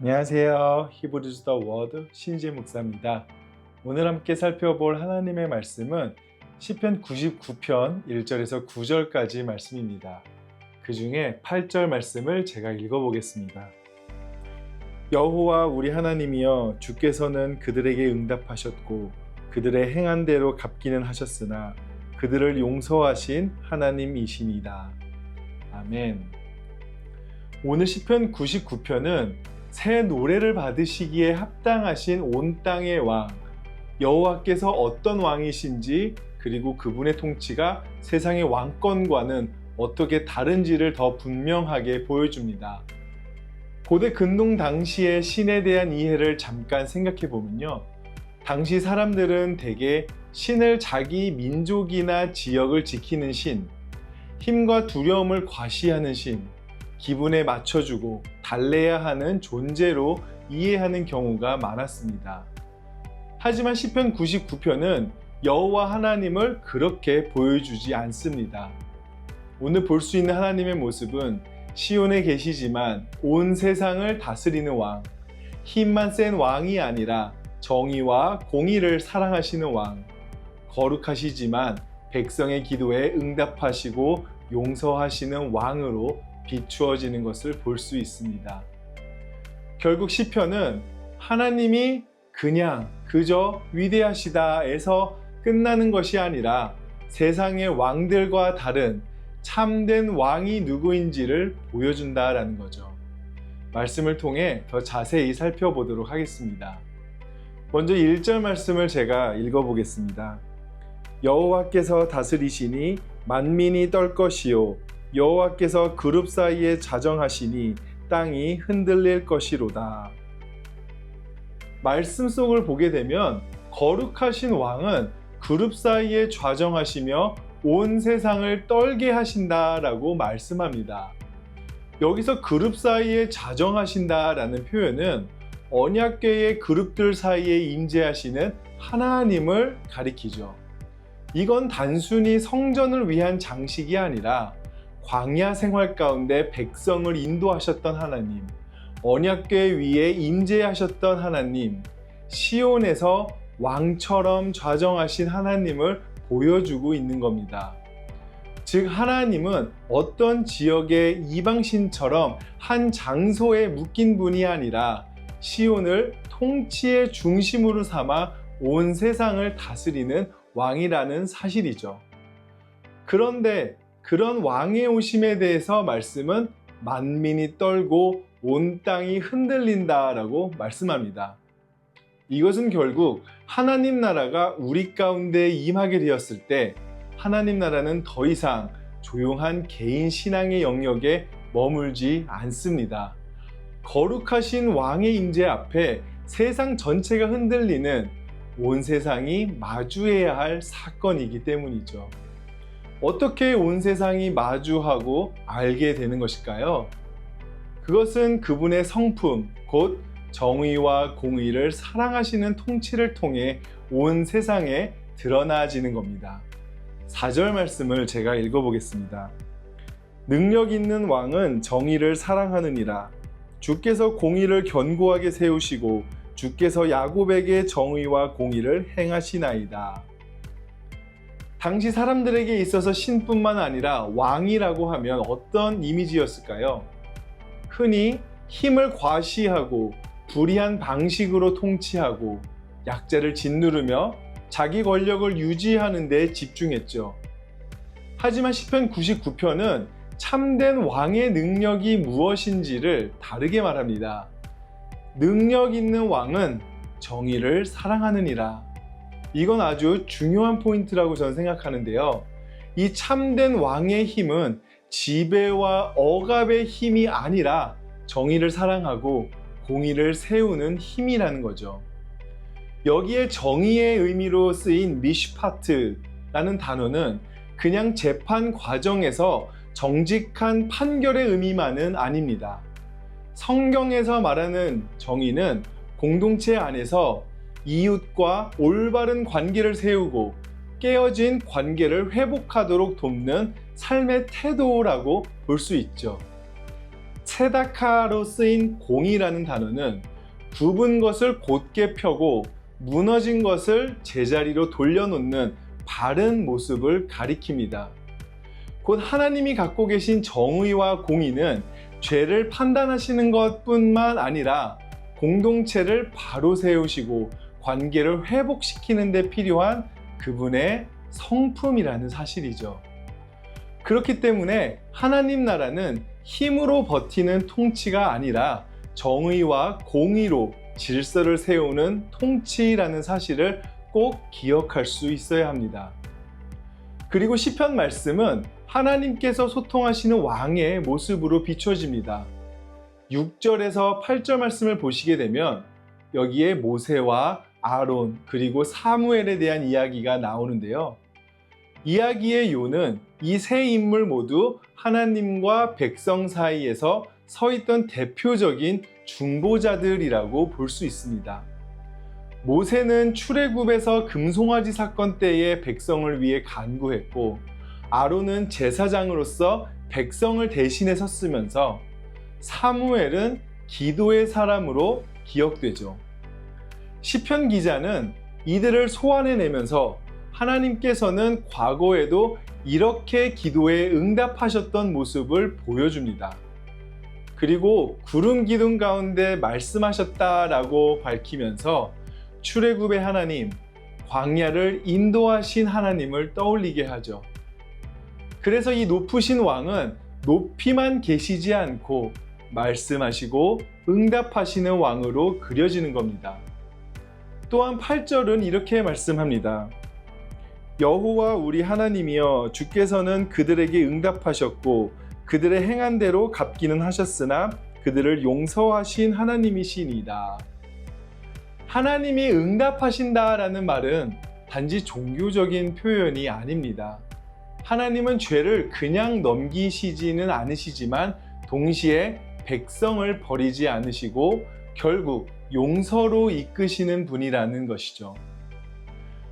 안녕하세요. 히브리서 더 워드 신지혜 목사입니다. 오늘 함께 살펴볼 하나님의 말씀은 시편 99편 1절에서 9절까지 말씀입니다. 그 중에 8절 말씀을 제가 읽어보겠습니다. 여호와 우리 하나님이여, 주께서는 그들에게 응답하셨고 그들의 행한 대로 갚기는 하셨으나 그들을 용서하신 하나님이시니이다. 아멘. 오늘 시편 99편은 새 노래를 받으시기에 합당하신 온 땅의 왕 여호와께서 어떤 왕이신지, 그리고 그분의 통치가 세상의 왕권과는 어떻게 다른지를 더 분명하게 보여줍니다. 고대 근동 당시의 신에 대한 이해를 잠깐 생각해 보면요, 당시 사람들은 대개 신을 자기 민족이나 지역을 지키는 신, 힘과 두려움을 과시하는 신, 기분에 맞춰주고 달래야 하는 존재로 이해하는 경우가 많았습니다. 하지만 시편 99편은 여호와 하나님을 그렇게 보여주지 않습니다. 오늘 볼 수 있는 하나님의 모습은 시온에 계시지만 온 세상을 다스리는 왕, 힘만 센 왕이 아니라 정의와 공의를 사랑하시는 왕, 거룩하시지만 백성의 기도에 응답하시고 용서하시는 왕으로 비추어지는 것을 볼 수 있습니다. 결국 시편은 하나님이 그저 위대하시다에서 끝나는 것이 아니라 세상의 왕들과 다른 참된 왕이 누구인지를 보여준다라는 거죠. 말씀을 통해 더 자세히 살펴보도록 하겠습니다. 먼저 1절 말씀을 제가 읽어보겠습니다. 여호와께서 다스리시니 만민이 떨 것이요, 여호와께서 그룹 사이에 자정하시니 땅이 흔들릴 것이로다. 말씀 속을 보게 되면 거룩하신 왕은 그룹 사이에 좌정하시며 온 세상을 떨게 하신다라고 말씀합니다. 여기서 그룹 사이에 자정하신다라는 표현은 언약궤의 그룹들 사이에 임재하시는 하나님을 가리키죠. 이건 단순히 성전을 위한 장식이 아니라 광야 생활 가운데 백성을 인도하셨던 하나님, 언약궤 위에 임재하셨던 하나님, 시온에서 왕처럼 좌정하신 하나님을 보여주고 있는 겁니다. 즉, 하나님은 어떤 지역의 이방신처럼 한 장소에 묶인 분이 아니라 시온을 통치의 중심으로 삼아 온 세상을 다스리는 왕이라는 사실이죠. 그런데 그런 왕의 오심에 대해서 말씀은 만민이 떨고 온 땅이 흔들린다라고 말씀합니다. 이것은 결국 하나님 나라가 우리 가운데 임하게 되었을 때 하나님 나라는 더 이상 조용한 개인 신앙의 영역에 머물지 않습니다. 거룩하신 왕의 임재 앞에 세상 전체가 흔들리는 온 세상이 마주해야 할 사건이기 때문이죠. 어떻게 온 세상이 마주하고 알게 되는 것일까요? 그것은 그분의 성품, 곧 정의와 공의를 사랑하시는 통치를 통해 온 세상에 드러나지는 겁니다. 4절 말씀을 제가 읽어보겠습니다. 능력 있는 왕은 정의를 사랑하느니라. 주께서 공의를 견고하게 세우시고 주께서 야곱에게 정의와 공의를 행하시나이다. 당시 사람들에게 있어서 신뿐만 아니라 왕이라고 하면 어떤 이미지였을까요? 흔히 힘을 과시하고 불의한 방식으로 통치하고 약자를 짓누르며 자기 권력을 유지하는 데 집중했죠. 하지만 시편 99편은 참된 왕의 능력이 무엇인지를 다르게 말합니다. 능력 있는 왕은 정의를 사랑하느니라. 이건 아주 중요한 포인트라고 저는 생각하는데요. 이 참된 왕의 힘은 지배와 억압의 힘이 아니라 정의를 사랑하고 공의를 세우는 힘이라는 거죠. 여기에 정의의 의미로 쓰인 미슈파트라는 단어는 그냥 재판 과정에서 정직한 판결의 의미만은 아닙니다. 성경에서 말하는 정의는 공동체 안에서 이웃과 올바른 관계를 세우고 깨어진 관계를 회복하도록 돕는 삶의 태도라고 볼 수 있죠. 츠다카로 쓰인 공이라는 단어는 굽은 것을 곧게 펴고 무너진 것을 제자리로 돌려놓는 바른 모습을 가리킵니다. 곧 하나님이 갖고 계신 정의와 공의는 죄를 판단하시는 것뿐만 아니라 공동체를 바로 세우시고 관계를 회복시키는 데 필요한 그분의 성품이라는 사실이죠. 그렇기 때문에 하나님 나라는 힘으로 버티는 통치가 아니라 정의와 공의로 질서를 세우는 통치라는 사실을 꼭 기억할 수 있어야 합니다. 그리고 시편 말씀은 하나님께서 소통하시는 왕의 모습으로 비춰집니다. 6절에서 8절 말씀을 보시게 되면 여기에 모세와 아론 그리고 사무엘에 대한 이야기가 나오는데요. 이야기의 요는 이 세 인물 모두 하나님과 백성 사이에서 서 있던 대표적인 중보자들이라고 볼 수 있습니다. 모세는 출애굽에서 금송아지 사건 때에 백성을 위해 간구했고, 아론은 제사장으로서 백성을 대신해 섰으면서 사무엘은 기도의 사람으로 기억되죠. 시편 기자는 이들을 소환해내면서 하나님께서는 과거에도 이렇게 기도에 응답하셨던 모습을 보여줍니다. 그리고 구름 기둥 가운데 말씀하셨다라고 밝히면서 출애굽의 하나님, 광야를 인도하신 하나님을 떠올리게 하죠. 그래서 이 높으신 왕은 높이만 계시지 않고 말씀하시고 응답하시는 왕으로 그려지는 겁니다. 또한 8절은 이렇게 말씀합니다. 여호와 우리 하나님이여, 주께서는 그들에게 응답하셨고 그들의 행한 대로 갚기는 하셨으나 그들을 용서하신 하나님이시니이다. 하나님이 응답하신다라는 말은 단지 종교적인 표현이 아닙니다. 하나님은 죄를 그냥 넘기시지는 않으시지만 동시에 백성을 버리지 않으시고 결국 용서로 이끄시는 분이라는 것이죠.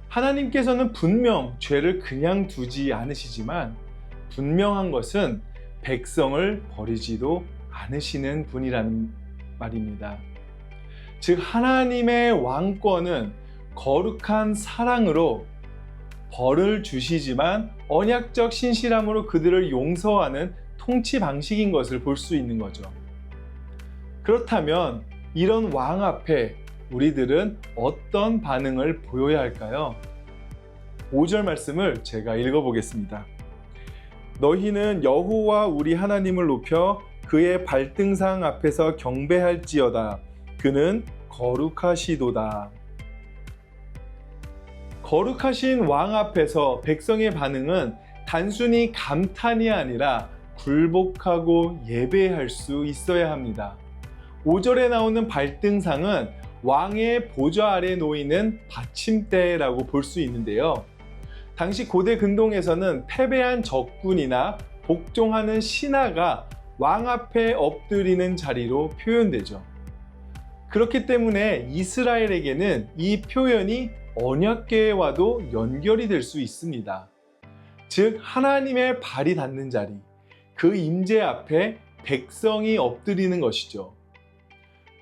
하나님께서는 분명 죄를 그냥 두지 않으시지만 분명한 것은 백성을 버리지도 않으시는 분이라는 말입니다. 즉, 하나님의 왕권은 거룩한 사랑으로 벌을 주시지만 언약적 신실함으로 그들을 용서하는 통치 방식인 것을 볼 수 있는 거죠. 그렇다면 이런 왕 앞에 우리들은 어떤 반응을 보여야 할까요? 5절 말씀을 제가 읽어보겠습니다. 너희는 여호와 우리 하나님을 높여 그의 발등상 앞에서 경배할지어다. 그는 거룩하시도다. 거룩하신 왕 앞에서 백성의 반응은 단순히 감탄이 아니라 굴복하고 예배할 수 있어야 합니다. 5절에 나오는 발등상은 왕의 보좌 아래 놓이는 받침대라고 볼 수 있는데요. 당시 고대 근동에서는 패배한 적군이나 복종하는 신하가 왕 앞에 엎드리는 자리로 표현되죠. 그렇기 때문에 이스라엘에게는 이 표현이 언약궤와도 연결이 될 수 있습니다. 즉, 하나님의 발이 닿는 자리, 그 임재 앞에 백성이 엎드리는 것이죠.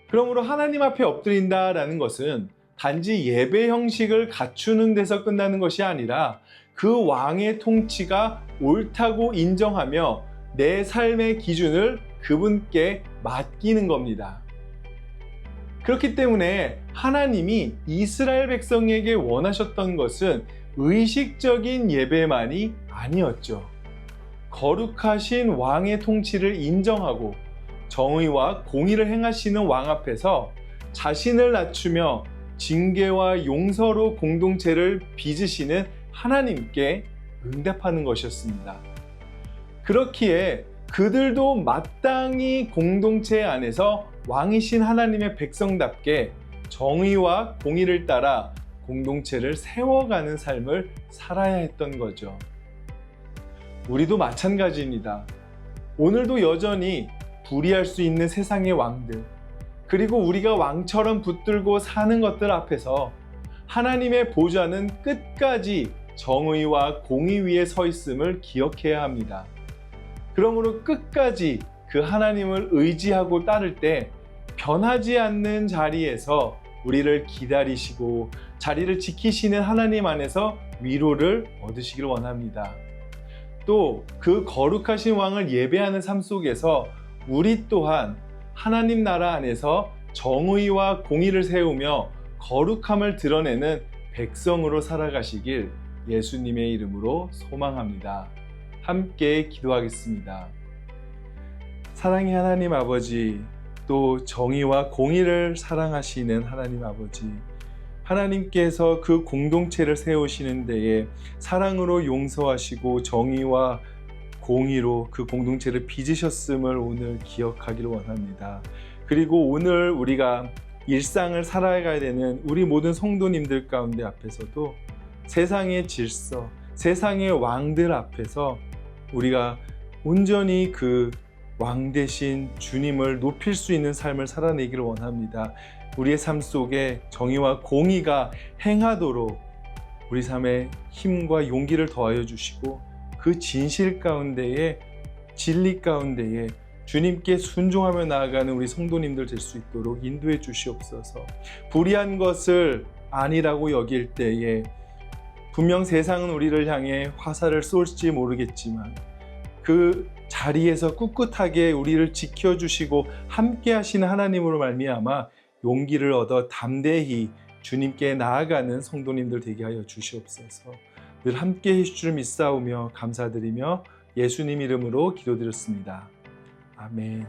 그러므로 하나님 앞에 엎드린다라는 것은 단지 예배 형식을 갖추는 데서 끝나는 것이 아니라 그 왕의 통치가 옳다고 인정하며 내 삶의 기준을 그분께 맡기는 겁니다. 그렇기 때문에 하나님이 이스라엘 백성에게 원하셨던 것은 의식적인 예배만이 아니었죠. 거룩하신 왕의 통치를 인정하고 정의와 공의를 행하시는 왕 앞에서 자신을 낮추며 징계와 용서로 공동체를 빚으시는 하나님께 응답하는 것이었습니다. 그렇기에 그들도 마땅히 공동체 안에서 왕이신 하나님의 백성답게 정의와 공의를 따라 공동체를 세워가는 삶을 살아야 했던 거죠. 우리도 마찬가지입니다. 오늘도 여전히 불의할 수 있는 세상의 왕들, 그리고 우리가 왕처럼 붙들고 사는 것들 앞에서 하나님의 보좌는 끝까지 정의와 공의 위에 서 있음을 기억해야 합니다. 그러므로 끝까지 그 하나님을 의지하고 따를 때 변하지 않는 자리에서 우리를 기다리시고 자리를 지키시는 하나님 안에서 위로를 얻으시길 원합니다. 또 그 거룩하신 왕을 예배하는 삶 속에서 우리 또한 하나님 나라 안에서 정의와 공의를 세우며 거룩함을 드러내는 백성으로 살아가시길 예수님의 이름으로 소망합니다. 함께 기도하겠습니다. 사랑의 하나님 아버지, 또 정의와 공의를 사랑하시는 하나님 아버지, 하나님께서 그 공동체를 세우시는 데에 사랑으로 용서하시고 정의와 공의로 그 공동체를 빚으셨음을 오늘 기억하기를 원합니다. 그리고 오늘 우리가 일상을 살아가야 되는 우리 모든 성도님들 가운데 앞에서도 세상의 질서, 세상의 왕들 앞에서 우리가 온전히 그 왕 대신 주님을 높일 수 있는 삶을 살아내기를 원합니다. 우리의 삶 속에 정의와 공의가 행하도록 우리 삶에 힘과 용기를 더하여 주시고 그 진실 가운데에 진리 가운데에 주님께 순종하며 나아가는 우리 성도님들 될 수 있도록 인도해 주시옵소서. 불의한 것을 아니라고 여길 때에 분명 세상은 우리를 향해 화살을 쏠지 모르겠지만 그 자리에서 꿋꿋하게 우리를 지켜주시고 함께 하시는 하나님으로 말미암아 용기를 얻어 담대히 주님께 나아가는 성도님들 되게 하여 주시옵소서. 늘 함께 해주실 줄 믿사오며 감사드리며 예수님 이름으로 기도드렸습니다. 아멘.